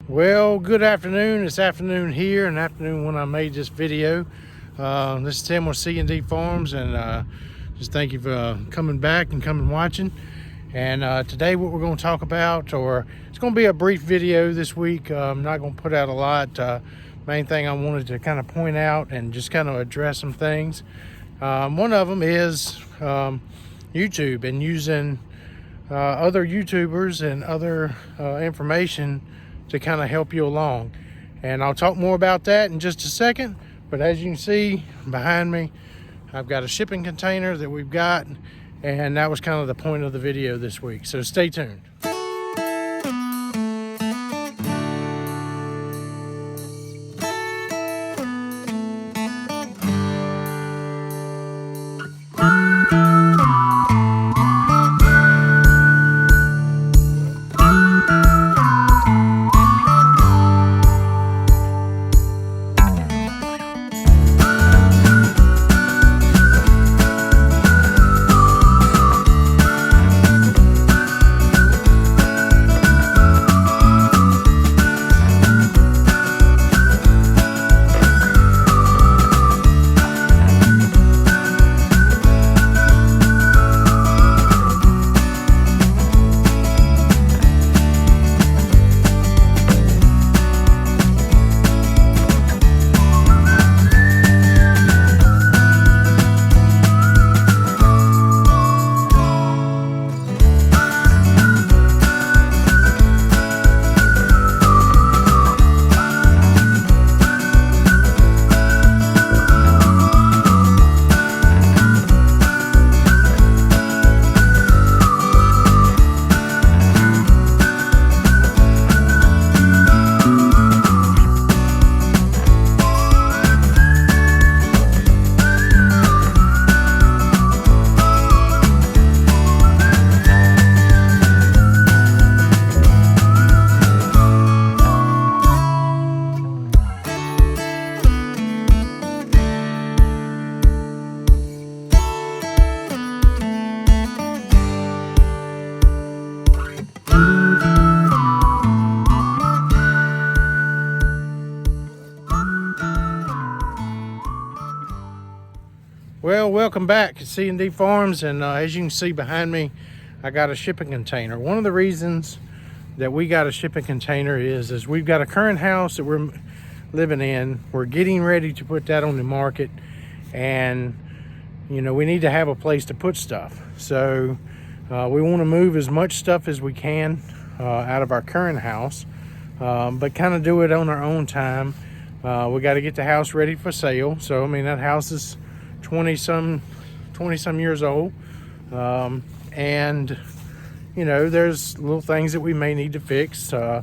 Well, good afternoon. It's afternoon here and afternoon when I made this video. This is Tim with C&D Farms, and just thank you for coming back and coming watching. And today what we're going to talk about, or it's going to be a brief video this week. I'm not going to put out a lot. Main thing I wanted to kind of point out and just kind of address some things. One of them is YouTube and using other YouTubers and other information to kind of help you along. And I'll talk more about that in just a second. But as you can see behind me, I've got a shipping container that we've got, and that was kind of the point of the video this week. So stay tuned. Well, welcome back to C&D Farms, and as you can see behind me, I got a shipping container. One of the reasons that we got a shipping container is we've got a current house that we're living in. We're getting ready to put that on the market, and you know, we need to have a place to put stuff. So we want to move as much stuff as we can out of our current house, but kind of do it on our own time. We got to get the house ready for sale. So I mean, that house is 20 some years old, and you know, there's little things that we may need to fix. We're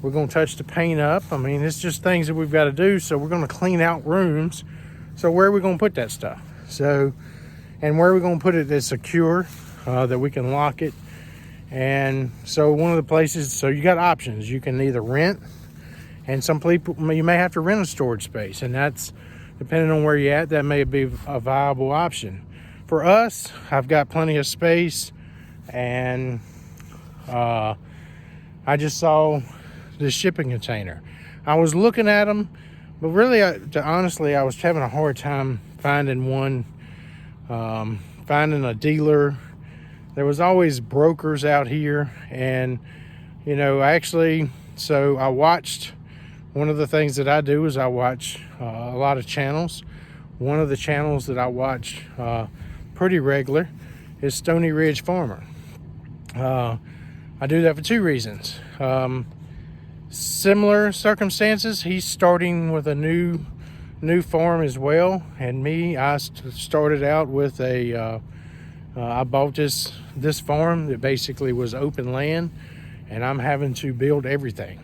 going to touch the paint up. I mean, it's just things that we've got to do. So we're going to clean out rooms. So where are we going to put that stuff? So, and where are we going to put it that's secure, that we can lock it? And so one of the places, so you got options. You can either rent, and some people, you may have to rent a storage space, and that's, depending on where you're at, that may be a viable option. For us, I've got plenty of space, and I just saw this shipping container. I was looking at them, but really, honestly, I was having a hard time finding one, finding a dealer. There was always brokers out here, and you know, so I watched. One of the things that I do is I watch a lot of channels. One of the channels that I watch pretty regular is Stoney Ridge Farmer. I do that for two reasons. Similar circumstances. He's starting with a new farm as well, and me, I started out with I bought this farm that basically was open land, and I'm having to build everything.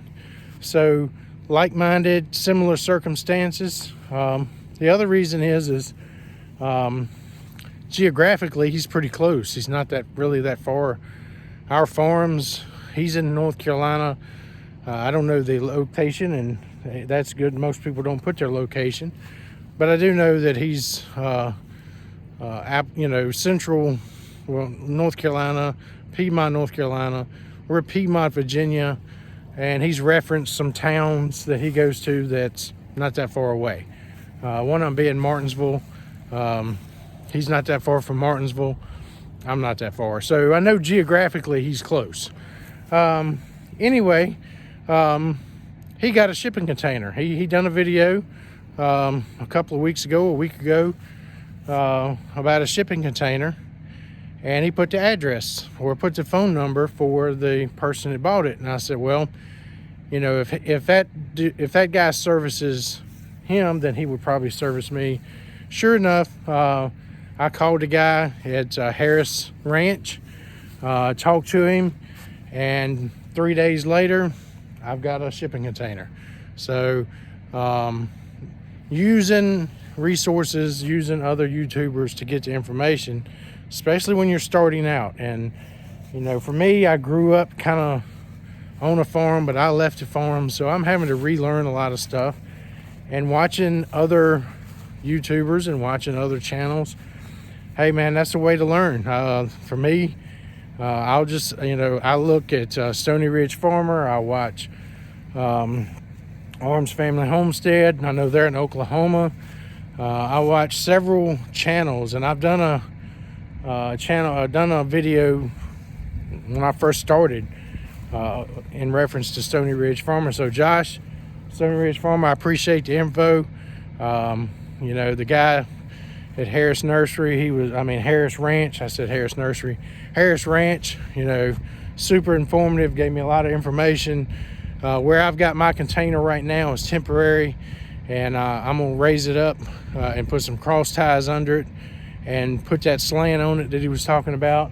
So like-minded, similar circumstances. The other reason is geographically, he's pretty close. He's not really that far. Our farms, he's in North Carolina. I don't know the location, and that's good. Most people don't put their location, but I do know that he's central, well, North Carolina, Piedmont, North Carolina. We're Piedmont, Virginia, and he's referenced some towns that he goes to that's not that far away. One of them being Martinsville. He's not that far from Martinsville. I'm not that far. So I know geographically he's close. Anyway, he got a shipping container. He done a video a week ago, about a shipping container, and he put the address or put the phone number for the person that bought it. And I said, well, you know, if that guy services him, then he would probably service me. Sure enough, I called the guy at Harris Ranch, talked to him, and 3 days later, I've got a shipping container. So using resources, using other YouTubers to get the information, especially when you're starting out. And, you know, for me, I grew up kind of on a farm, but I left the farm, so I'm having to relearn a lot of stuff. And watching other YouTubers and watching other channels, hey man, that's the way to learn. For me, I'll just, you know, I look at Stoney Ridge Farmer. I watch Arms Family Homestead. I know they're in Oklahoma. I watch several channels, and I've done a video when I first started in reference to Stoney Ridge Farmer. So Josh, Stoney Ridge Farmer, I appreciate the info. You know, the guy at Harris Nursery, Harris Ranch, I said Harris Nursery, Harris Ranch, you know, super informative, gave me a lot of information. Where I've got my container right now is temporary, and I'm gonna raise it up and put some cross ties under it and put that slant on it that he was talking about.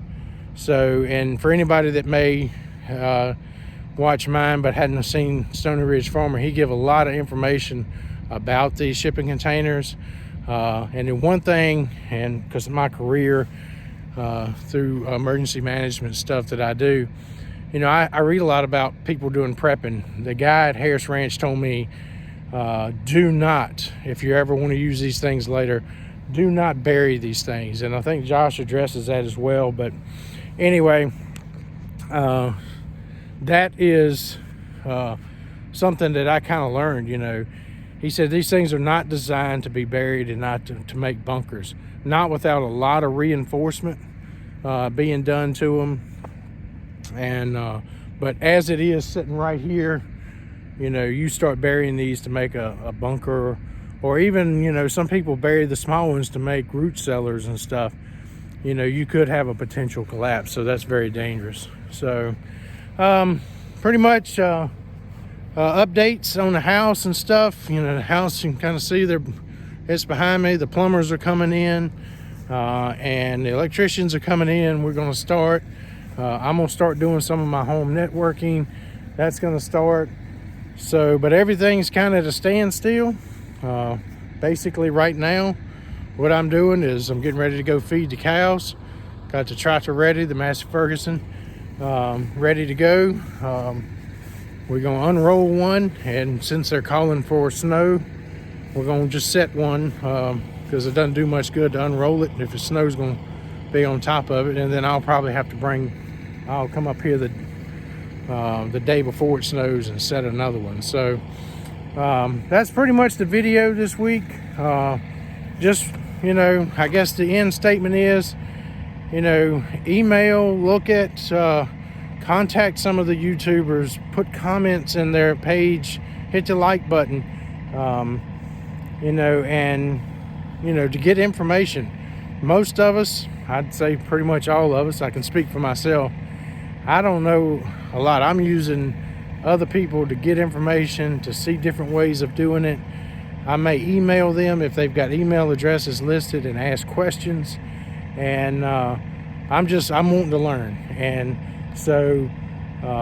So, and for anybody that may watch mine but hadn't seen Stoney Ridge Farmer, he give a lot of information about these shipping containers. And then one thing, and because of my career through emergency management stuff that I do, you know, I read a lot about people doing prepping. The guy at Harris Ranch told me, do not, if you ever want to use these things later, do not bury these things. And I think Josh addresses that as well. But anyway, that is something that I kind of learned. You know, he said these things are not designed to be buried and not to make bunkers, not without a lot of reinforcement being done to them. And but as it is sitting right here, you know, you start burying these to make a bunker, or even, you know, some people bury the small ones to make root cellars and stuff. You know, you could have a potential collapse, so that's very dangerous. So pretty much updates on the house and stuff. You know, the house, you can kind of see it's behind me. The plumbers are coming in, and the electricians are coming in. We're going to start. I'm going to start doing some of my home networking. That's going to start. So, but everything's kind of at a standstill. Basically right now, what I'm doing is I'm getting ready to go feed the cows. Got the tractor ready, the Massey Ferguson, ready to go. We're going to unroll one, and since they're calling for snow, we're going to just set one because it doesn't do much good to unroll it if the snow's going to be on top of it. And then I'll probably have to I'll come up here the day before it snows and set another one. So that's pretty much the video this week. Just, you know, I guess the end statement is, you know, email, look at, contact some of the YouTubers, put comments in their page, hit the like button, you know, and, you know, to get information. Most of us, I'd say pretty much all of us, I can speak for myself, I don't know a lot. I'm using other people to get information, to see different ways of doing it. I may email them if they've got email addresses listed and ask questions. And I'm wanting to learn. And so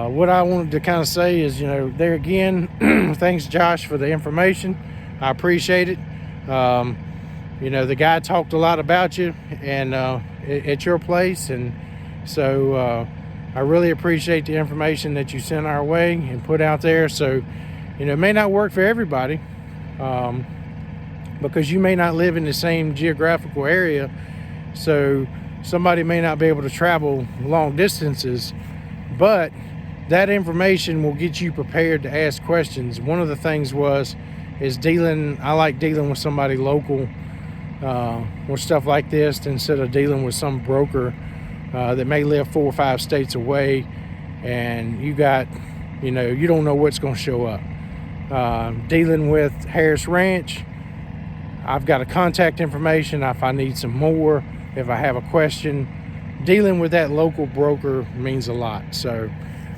what I wanted to kind of say is, you know, there again, thanks Josh for the information. I appreciate it. You know, the guy talked a lot about you and at your place. And so I really appreciate the information that you sent our way and put out there. So, you know, it may not work for everybody because you may not live in the same geographical area. So somebody may not be able to travel long distances, but that information will get you prepared to ask questions. One of the things is dealing, I like dealing with somebody local or stuff like this instead of dealing with some broker that may live 4 or 5 states away, and you don't know what's going to show up. Dealing with Harris Ranch, I've got a contact information if I need some more, if I have a question. Dealing with that local broker means a lot. So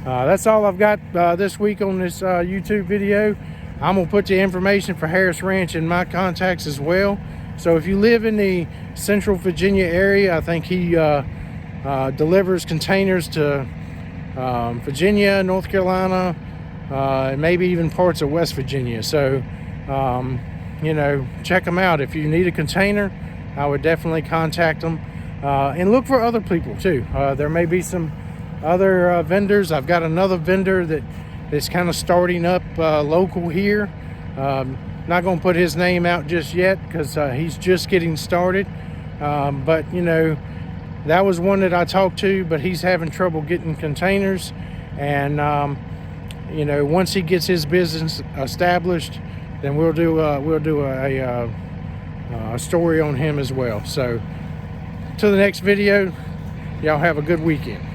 that's all I've got this week on this YouTube video. I'm gonna put the information for Harris Ranch in my contacts as well. So if you live in the Central Virginia area, I think he delivers containers to Virginia, North Carolina, and maybe even parts of West Virginia. So check them out. If you need a container, I would definitely contact them, and look for other people too. There may be some other vendors. I've got another vendor that's kind of starting up local here. Not going to put his name out just yet because he's just getting started, but that was one that I talked to, but he's having trouble getting containers, and once he gets his business established, then we'll do a story on him as well. So till the next video, y'all have a good weekend.